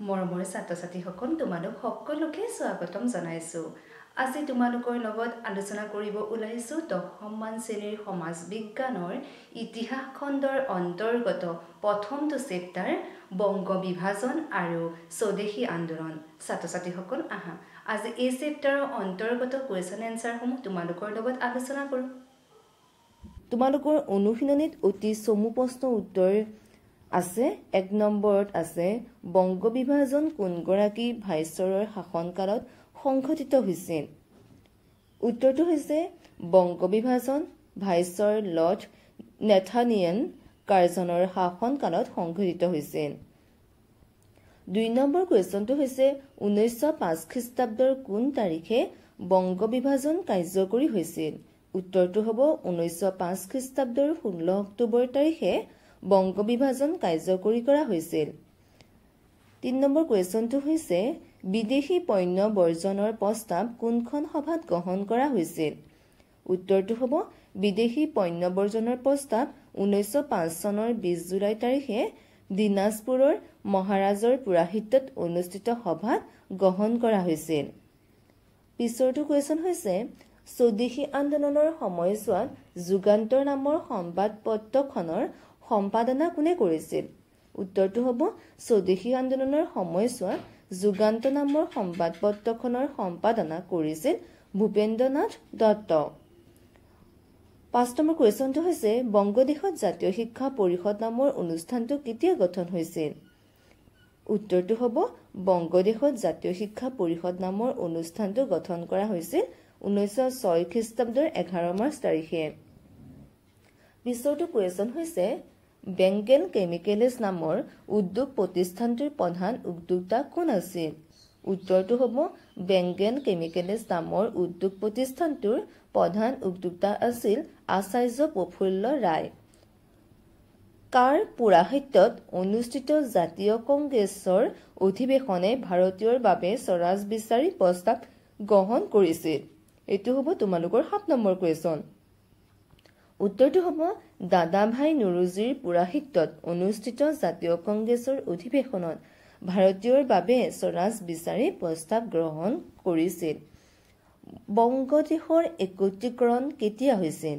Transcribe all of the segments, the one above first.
মৰমৰ ছাত্ৰ-ছাত্ৰীসকল তোমালোক সকলোকে স্বাগতম জনাইছো। আজি তোমালোকৰ লগত আলোচনা কৰিব ওলাইছো 10মান শ্ৰেণীৰ সমাজ বিজ্ঞানৰ ইতিহাস খণ্ডৰ অন্তৰ্গত প্ৰথমটো চেপ্টাৰ বংগ বিভাজন আৰু স্বদেশী আন্দোলন। ছাত্ৰ-ছাত্ৰীসকল আহা আজি এই চেপ্টাৰৰ অন্তৰ্গত কোৱেশ্যন এনসাৰসমূহ তোমালোকৰ লগত আলোচনা কৰো। তোমালোকৰ অনুশীলনীত অতি চমু প্ৰশ্ন উত্তৰ আছে। 1 নম্বৰত আছে বংগ বিভাজন কোনগৰাকী ভাইসৰয়ৰ শাসনকালত সংঘটিত হৈছিল। উত্তৰটো হৈছে বংগ বিভাজন ভাইসৰয় লৰ্ড নেথানিয়েল কাৰ্জনৰ শাসনকালত সংঘটিত হৈছিল। 2 নম্বৰ কুৱেশ্যনটো হৈছে 1905 খ্ৰীষ্টাব্দৰ কোন তাৰিখে বংগ বিভাজন কাৰ্যকৰী হৈছিল। উত্তৰটো হ'ব 1905 খ্ৰীষ্টাব্দৰ 16 অক্টোবৰ তাৰিখে বংগ বিভাজন কাৰ্যকৰী কৰা হৈছিল। 3 নম্বৰ কুৱেশ্যনটো হৈছে বিদেশী পণ্য বৰ্জনৰ প্ৰস্তাৱ কোনখন সভাত গ্ৰহণ কৰা হৈছিল। উত্তৰটো হ'ব বিদেশী পণ্য বৰ্জনৰ প্ৰস্তাৱ 1905 চনৰ 20 জুলাই তাৰিখে দিনাজপুৰৰ মহাৰাজৰ পুৰাহিত্যত অনুষ্ঠিত সভাত গ্ৰহণ কৰা হৈছিল। পিছৰটো কুৱেশ্যন হৈছে স্বদেশী আন্দোলনৰ সময়ছোৱাত যুগান্তৰ নামৰ সংবাদপত্ৰখনৰ সম্পাদনা কোনে কৰিছিল। উত্তৰটো হ'ব স্বদেশী আন্দোলনৰ সময়ছোৱাত যুগান্ত নামৰ সংবাদপত্ৰখনৰ সম্পাদনা কৰিছিল ভূপেন্দ্ৰনাথ দত্ত। 5 নম্বৰ কুৱেশ্যনটো হৈছে বংগদেশত জাতীয় শিক্ষা পৰিষদ নামৰ অনুষ্ঠানটো কেতিয়া গঠন হৈছিল। উত্তৰটো হ'ব বংগদেশত জাতীয় শিক্ষা পৰিষদ নামৰ অনুষ্ঠানটো গঠন কৰা হৈছিল 1906 খ্ৰীষ্টাব্দৰ 11 মাৰ্চ তাৰিখে। পিছৰটো কুৱেশ্যন হৈছে বেংগেল কেমিকেলছ নামৰ উদ্যোগ প্ৰতিষ্ঠানটোৰ প্ৰধান উদ্যোক্তা কোন আছিল। উত্তৰটো হ'ব বেংগেল কেমিকেলছ নামৰ উদ্যোগ প্ৰতিষ্ঠানটোৰ প্ৰধান উদ্যোক্তা আছিল আচাৰ্য প্ৰফুল্ল ৰায়। কাৰ পুৰাহিত্যত অনুষ্ঠিত জাতীয় কংগ্ৰেছৰ অধিৱেশনে ভাৰতীয়ৰ বাবে স্বৰাজ বিচাৰি প্ৰস্তাৱ গ্ৰহণ কৰিছিল। এইটো হ'ব তোমালোকৰ 7 নম্বৰ কুৱেশ্যন। উত্তৰটো হ'ব দাদাভাই নৰোজীৰ পুৰাহিত্যত অনুষ্ঠিত জাতীয় কংগ্ৰেছৰ অধিৱেশনত ভাৰতীয়ৰ বাবে স্বৰাজ বিচাৰি প্ৰস্তাৱ গ্ৰহণ কৰিছিল। বংগদেশৰ একত্ৰীকৰণ কেতিয়া হৈছিল।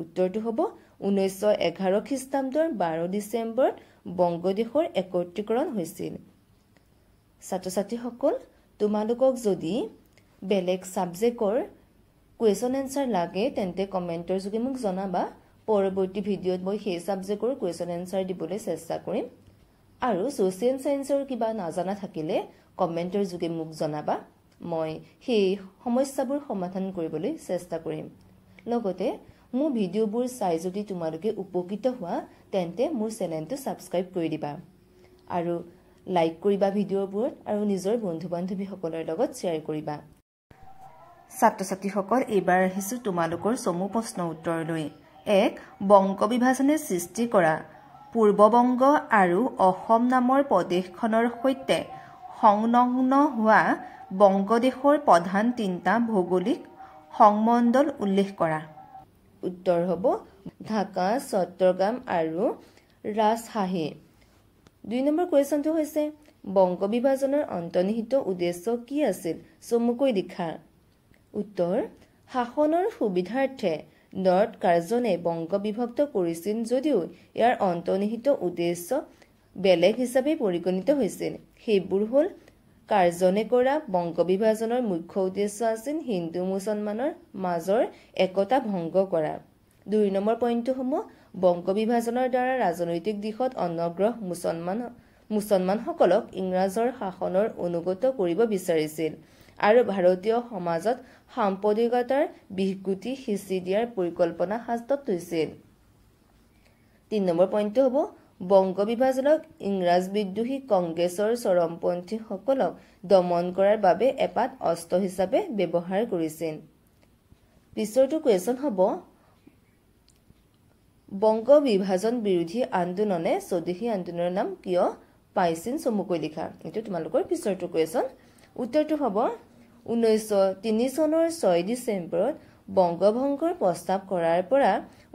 উত্তৰটো হ'ব 1911 খ্ৰীষ্টাব্দৰ 12 ডিচেম্বৰত বংগদেশৰ একত্ৰীকৰণ হৈছিল। ছাত্ৰ-ছাত্ৰীসকল তোমালোকক যদি বেলেগ ছাবজেক্টৰ কুৱেশ্যন এনসাৰ লাগে তেন্তে কমেণ্টৰ যোগে মোক জনাবা। পৰৱৰ্তী ভিডিঅ'ত মই সেই ছাবজেক্টৰ কুৱেশ্যন এনসাৰ দিবলৈ চেষ্টা কৰিম। আৰু ছ'চিয়েল ছায়েন্সৰ কিবা নাজানা থাকিলে কমেণ্টৰ যোগে মোক জনাবা। মই সেই সমস্যাবোৰ সমাধান কৰিবলৈ চেষ্টা কৰিম। লগতে মোৰ ভিডিঅ'বোৰ চাই যদি তোমালোকে উপকৃত হোৱা তেন্তে মোৰ চেনেলটো ছাবস্ক্ৰাইব কৰি দিবা আৰু লাইক কৰিবা ভিডিঅ'বোৰত আৰু নিজৰ বন্ধু বান্ধৱীসকলৰ লগত শ্বেয়াৰ কৰিবা। ছাত্ৰ-ছাত্ৰীসকল এইবাৰ আহিছো তোমালোকৰ চমু প্ৰশ্ন উত্তৰলৈ। 1 বংগ বিভাজনে সৃষ্টি কৰা পূৰ্ববংগ আৰু অসম নামৰ প্ৰদেশখনৰ সৈতে সংলগ্ন হোৱা বংগদেশৰ প্ৰধান 3টা ভৌগোলিক সংমণ্ডল উল্লেখ কৰা। উত্তৰ হ'ব ঢাকা, চট্টগ্ৰাম আৰু ৰাজশ্বাহী। 2 নম্বৰ কুৱেশ্যনটো হৈছে বংগ বিভাজনৰ অন্তৰ্নিহিত উদ্দেশ্য কি আছিল, চমুকৈ লিখা। উত্তৰ শাসনৰ সুবিধাৰ্থে লৰ্ড কাৰ্জনে বংগ বিভক্ত কৰিছিল যদিও ইয়াৰ অন্তৰ্নিহিত উদ্দেশ্য বেলেগ হিচাপে পৰিগণিত হৈছিল। সেইবোৰ হ'ল কাৰ্জনে কৰা বংগ বিভাজনৰ মুখ্য উদ্দেশ্য আছিল হিন্দু মুছলমানৰ মাজৰ একতা ভংগ কৰা। 2 নম্বৰ পইণ্টটো হ'ব বংগ বিভাজনৰ দ্বাৰা ৰাজনৈতিক দিশত অনগ্ৰহ মুছলমানসকলক ইংৰাজৰ শাসনৰ অনুগত কৰিব বিচাৰিছিল আৰু ভাৰতীয় সমাজত সাম্প্ৰদায়িকতাৰ বিকৃতি সিঁচি দিয়াৰ পৰিকল্পনা হাতত লৈছিল। 3 নম্বৰ পইণ্টটো হ'ব বংগ বিভাজনক ইংৰাজ বিদ্ৰোহী কংগ্ৰেছৰ চৰমপন্থীসকলক দমন কৰাৰ বাবে এপাত অস্ত্ৰ হিচাপে ব্যৱহাৰ কৰিছিল। পিছৰটো কুৱেশ্যন হ'ব বংগ বিভাজন বিৰোধী আন্দোলনে স্বদেশী আন্দোলনৰ নাম কিয় পাইছিল, চমুকৈ লিখা। এইটো তোমালোকৰ পিছৰটো কুৱেশ্যন। উত্তৰটো হ'ব 1903 চনৰ 6 ডিচেম্বৰত বংগভংগৰ প্ৰস্তাৱ কৰাৰ পৰা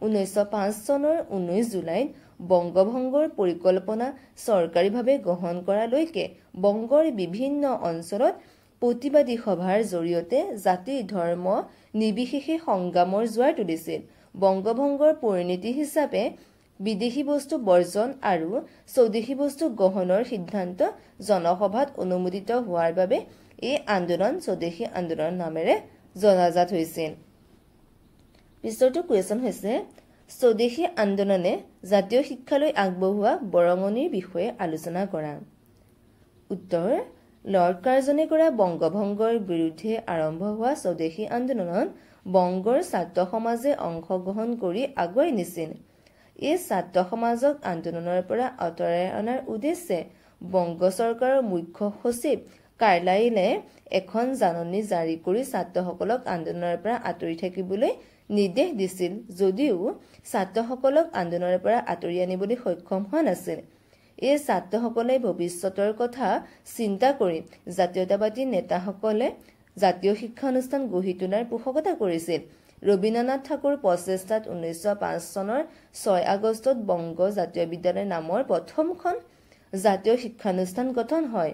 1905 চনৰ 19 জুলাইত বংগভংগৰ পৰিকল্পনা চৰকাৰীভাৱে গ্ৰহণ কৰালৈকে বংগৰ বিভিন্ন অঞ্চলত প্ৰতিবাদী সভাৰ জৰিয়তে জাতি ধৰ্ম নিৰ্বিশেষে সংগ্ৰামৰ জোৱাৰ তুলিছিল। বংগভংগৰ পৰিণতি হিচাপে বিদেশী বস্তু বৰ্জন আৰু স্বদেশী বস্তু গ্ৰহণৰ সিদ্ধান্ত জনসভাত অনুমোদিত হোৱাৰ বাবে এই আন্দোলন স্বদেশী আন্দোলন নামেৰে জনাজাত হৈছিল। পিছৰটো কুৱেশ্যন হৈছে স্বদেশী আন্দোলনে জাতীয় শিক্ষালৈ আগবঢ়োৱা বৰঙণিৰ বিষয়ে আলোচনা কৰা। উত্তৰ: লৰ্ড কাৰ্জনে কৰা বংগভংগৰ বিৰুদ্ধে আৰম্ভ হোৱা স্বদেশী আন্দোলনত বংগৰ ছাত্ৰ সমাজে অংশগ্ৰহণ কৰি আগুৱাই নিছিল। এই ছাত্ৰ সমাজক আন্দোলনৰ পৰা আঁতৰাই অনাৰ উদ্দেশ্যে বংগ চৰকাৰৰ মুখ্য সচিব কাৰ্লাইলে এখন জাননী জাৰি কৰি ছাত্ৰসকলক আন্দোলনৰ পৰা আঁতৰি থাকিবলৈ নিৰ্দেশ দিছিল, যদিও ছাত্ৰসকলক আন্দোলনৰ পৰা আঁতৰি আনিবলৈ সক্ষম হোৱা নাছিল। এই ছাত্ৰসকলে ভৱিষ্যতৰ কথা চিন্তা কৰি জাতীয়তাবাদী নেতাসকলে জাতীয় শিক্ষানুষ্ঠান গঢ়ি তোলাৰ পোষকতা কৰিছিল। ৰবীন্দ্ৰনাথ ঠাকুৰ প্ৰচেষ্টাত 1905 চনৰ 6 আগষ্টত বংগ জাতীয় বিদ্যালয় নামৰ প্ৰথমখন জাতীয় শিক্ষানুষ্ঠান গঠন হয়।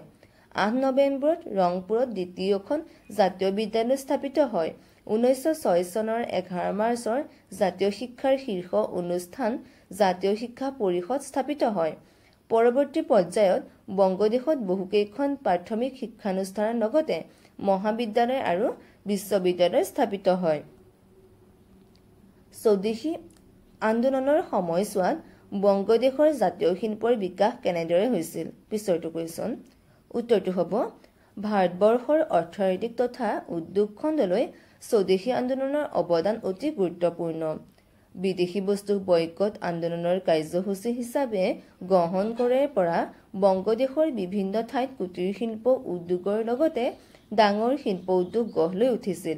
8 নৱেম্বৰত ৰংপুৰত দ্বিতীয়খন জাতীয় বিদ্যালয় স্থাপিত হয়। 1906 চনৰ 11 মাৰ্চৰ জাতীয় শিক্ষাৰ শীৰ্ষ অনুষ্ঠান জাতীয় শিক্ষা পৰিষদ স্থাপিত হয়। পৰৱৰ্তী পৰ্যায়ত বংগদেশত বহুকেইখন প্ৰাথমিক শিক্ষানুষ্ঠানৰ লগতে মহাবিদ্যালয় আৰু বিশ্ববিদ্যালয় স্থাপিত হয়। স্বদেশী আন্দোলনৰ সময়ছোৱাত বংগদেশৰ জাতীয় শিল্পৰ বিকাশ কেনেদৰে হৈছিল? পিছৰটো কুৱেশ্যন। উত্তৰটো হ'ব ভাৰতবৰ্ষৰ অৰ্থনৈতিক তথা উদ্যোগ খণ্ডলৈ স্বদেশী আন্দোলনৰ অৱদান অতি গুৰুত্বপূৰ্ণ। বিদেশী বস্তু বয়কট আন্দোলনৰ কাৰ্যসূচী হিচাপে গ্ৰহণ কৰাৰ পৰা বংগদেশৰ বিভিন্ন ঠাইত কুটীৰ শিল্প উদ্যোগৰ লগতে ডাঙৰ শিল্প উদ্যোগ গঢ় লৈ উঠিছিল।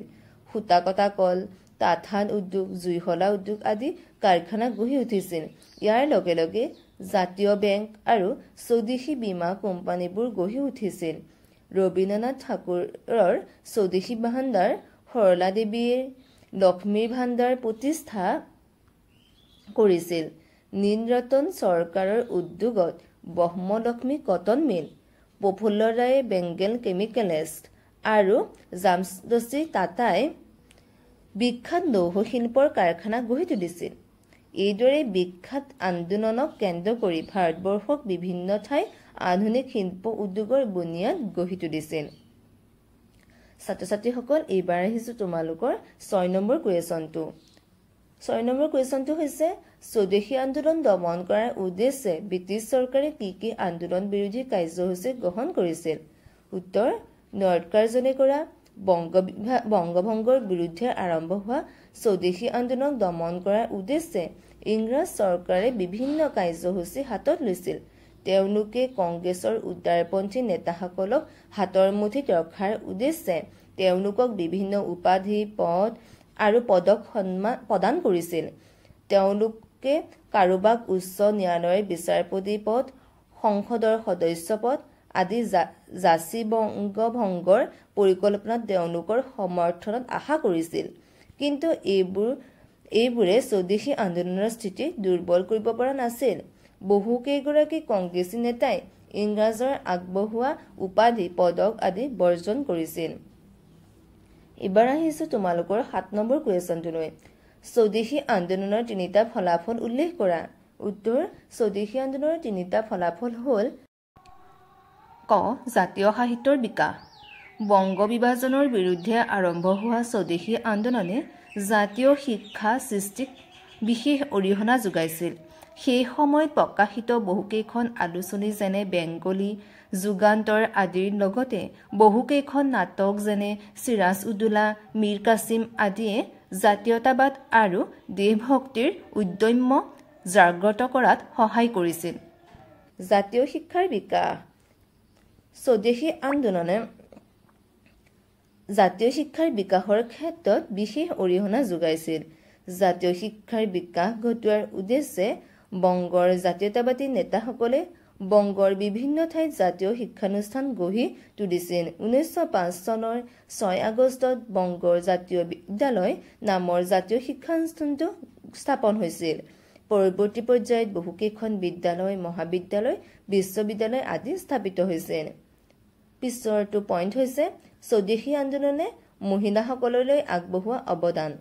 সূতা কটা কল, তাঁতশাল উদ্যোগ, জুইশলা উদ্যোগ আদি কাৰখানা গঢ়ি উঠিছিল। ইয়াৰ লগে লগে জাতীয় বেংক আৰু স্বদেশী বীমা কোম্পানীবোৰ গঢ়ি উঠিছিল। ৰবীন্দ্ৰনাথ ঠাকুৰৰ স্বদেশী ভাণ্ডাৰ, সৰলা দেৱীয়ে লক্ষ্মীৰ ভাণ্ডাৰ প্ৰতিষ্ঠা কৰিছিল। নীলৰতন চৰকাৰৰ উদ্যোগত ব্ৰহ্মলক্ষ্মী কটন মিল, প্ৰফুল্ল ৰায়ে বেংগল কেমিকেলছ আৰু জামছেদজী টাটাই বিখ্যাত লৌহ শিল্পৰ কাৰখানা গঢ়ি তুলিছিল। এইদৰে বিখ্যাত আন্দোলনক কেন্দ্ৰ কৰি ভাৰতবৰ্ষক বিভিন্ন ঠাইত আধুনিক শিল্প উদ্যোগৰ বুনিয়াদ গঢ়ি তুলিছিল। ছাত্ৰ ছাত্ৰীসকল, এইবাৰ আহিছোঁ তোমালোকৰ 6 নম্বৰ কুৱেশ্যনটো। 6 নম্বৰ কুৱেশ্যনটো হৈছে স্বদেশী আন্দোলন দমন কৰাৰ উদ্দেশ্যে ব্ৰিটিছ চৰকাৰে কি কি আন্দোলন বিৰোধী কাৰ্যসূচী গ্ৰহণ কৰিছিল? উত্তৰ: লৰ্ড কাৰ্জনে কৰা বংগভংগৰ বিৰুদ্ধে আৰম্ভ হোৱা স্বদেশী আন্দোলনক দমন কৰাৰ উদ্দেশ্যে ইংৰাজ চৰকাৰে বিভিন্ন কাৰ্যসূচী হাতত লৈছিল। তেওঁলোকে কংগ্ৰেছৰ উদাৰপন্থী নেতাসকলক হাতৰ মুঠিত ৰখাৰ উদ্দেশ্যে তেওঁলোকক বিভিন্ন উপাধি, পদ আৰু পদক প্ৰদান কৰিছিল। তেওঁলোকে কাৰোবাক উচ্চ ন্যায়ালয়ৰ বিচাৰপতি পদ, সংসদৰ সদস্য পদ আদি যাচি বংগভংগৰ পৰিকল্পনাত তেওঁলোকৰ সমৰ্থনত আশা কৰিছিল। কিন্তু এইবোৰে স্বদেশী আন্দোলনৰ স্থিতি দুৰ্বল কৰিব পৰা নাছিল। বহুকেইগৰাকী কংগ্ৰেছী নেতাই ইংৰাজৰ আগবঢ়োৱা উপাধি, পদক আদি বৰ্জন কৰিছিল। এইবাৰ আহিছোঁ তোমালোকৰ 7 নম্বৰ কুৱেশ্যনটোলৈ। স্বদেশী আন্দোলনৰ 3টা ফলাফল উল্লেখ কৰা। উত্তৰ: স্বদেশী আন্দোলনৰ 3টা ফলাফল হ'ল: ক. জাতীয় সাহিত্যৰ বিকাশ। বংগ বিভাজনৰ বিৰুদ্ধে আৰম্ভ হোৱা স্বদেশী আন্দোলনে জাতীয় শিক্ষা সৃষ্টিত বিশেষ অৰিহণা যোগাইছিল। সেই সময়ত প্ৰকাশিত বহুকেইখন আলোচনী যেনে বেংগলী, যুগান্তৰ আদিৰ লগতে বহুকেইখন নাটক যেনে চিৰাজ উদ্দৌলা, মীৰ কাছিম আদিয়ে জাতীয়তাবাদ আৰু দেশভক্তিৰ উদ্যম জাগ্ৰত কৰাত সহায় কৰিছিল। জাতীয় শিক্ষাৰ বিকাশ। স্বদেশী আন্দোলনে জাতীয় শিক্ষাৰ বিকাশৰ ক্ষেত্ৰত বিশেষ অৰিহণা যোগাইছিল। জাতীয় শিক্ষাৰ বিকাশ ঘটোৱাৰ উদ্দেশ্যে বংগৰ জাতীয়তাবাদী নেতাসকলে বংগৰ বিভিন্ন ঠাইত জাতীয় শিক্ষানুষ্ঠান গঢ়ি তুলিছিল। 1905 চনৰ 6 আগষ্টত বংগৰ জাতীয় বিদ্যালয় নামৰ জাতীয় শিক্ষানুষ্ঠানটো স্থাপন হৈছিল। পৰৱৰ্তী পৰ্যায়ত বহুকেইখন বিদ্যালয়, মহাবিদ্যালয়, বিশ্ববিদ্যালয় আদি স্থাপিত হৈছে। পিছৰটো পইণ্ট হৈছে স্বদেশী আন্দোলনে মহিলাসকললৈ আগবঢ়োৱা অৱদান।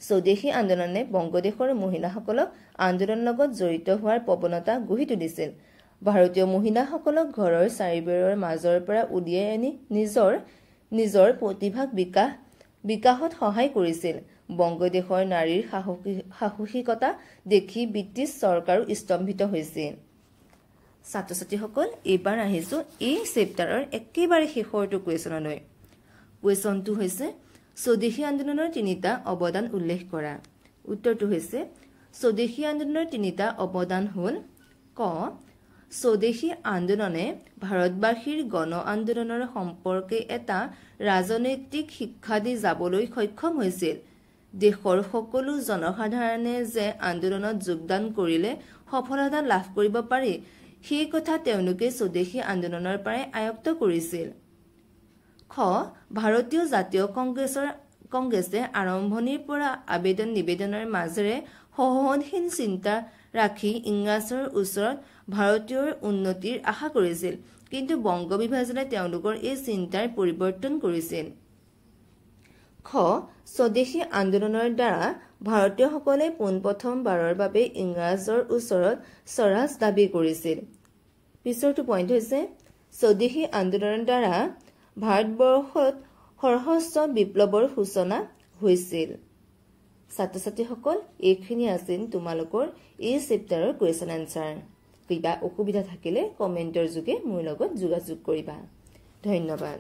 স্বদেশী আন্দোলনে বংগদেশৰ মহিলাসকলক আন্দোলনৰ লগত জড়িত হোৱাৰ প্ৰৱণতা গঢ়ি তুলিছিল। ভাৰতীয় মহিলাসকলক ঘৰৰ চাৰিবেৰৰ মাজৰ পৰা উলিয়াই আনি নিজৰ প্ৰতিভাক বিকাশত সহায় কৰিছিল। বংগদেশৰ নাৰীৰ সাহসিকতা দেখি ব্ৰিটিছ চৰকাৰো স্তম্ভিত হৈছিল। ছাত্ৰ ছাত্ৰীসকল, এইবাৰ আহিছো এই চেপ্টাৰৰ একেবাৰে শেষৰটো কুৱেশ্যনলৈ। কুৱেশ্যনটো হৈছে স্বদেশী আন্দোলনৰ 3টা অৱদান উল্লেখ কৰা। উত্তৰটো হৈছে স্বদেশী আন্দোলনৰ 3টা অৱদান হ'ল ক, স্বদেশী আন্দোলনে ভাৰতবাসীৰ গণ আন্দোলনৰ সম্পৰ্কে এটা ৰাজনৈতিক শিক্ষা দি যাবলৈ সক্ষম হৈছিল। দেশৰ সকলো জনসাধাৰণে যে আন্দোলনত যোগদান কৰিলে সফলতা লাভ কৰিব পাৰি, সেই কথা তেওঁলোকে স্বদেশী আন্দোলনৰ পৰাই আয়ত্ত কৰিছিল। খ, ভাৰতীয় জাতীয় কংগ্ৰেছে আৰম্ভণিৰ পৰা আবেদন নিবেদনৰ মাজেৰে সহনশীল চিন্তা ৰাখি ইংৰাজৰ ওচৰত ভাৰতীয়ৰ উন্নতিৰ আশা কৰিছিল, কিন্তু বংগ বিভাজনে তেওঁলোকৰ এই চিন্তাৰ পৰিৱৰ্তন কৰিছিল। খ, স্বদেশী আন্দোলনৰ দ্বাৰা ভাৰতীয়সকলে পোনপ্ৰথমবাৰৰ বাবে ইংৰাজৰ ওচৰত স্বৰাজ দাবী কৰিছিল। পিছৰটো পইণ্ট হৈছে স্বদেশী আন্দোলনৰ দ্বাৰা ভাৰতবৰ্ষত সশস্ত্ৰ বিপ্লৱৰ সূচনা হৈছিল। ছাত্ৰ ছাত্ৰীসকল, এইখিনি আছিল তোমালোকৰ এই চেপ্টাৰৰ কুৱেশ্যন এনচাৰ। কিবা অসুবিধা থাকিলে কমেণ্টৰ যোগে মোৰ লগত যোগাযোগ কৰিবা। ধন্যবাদ।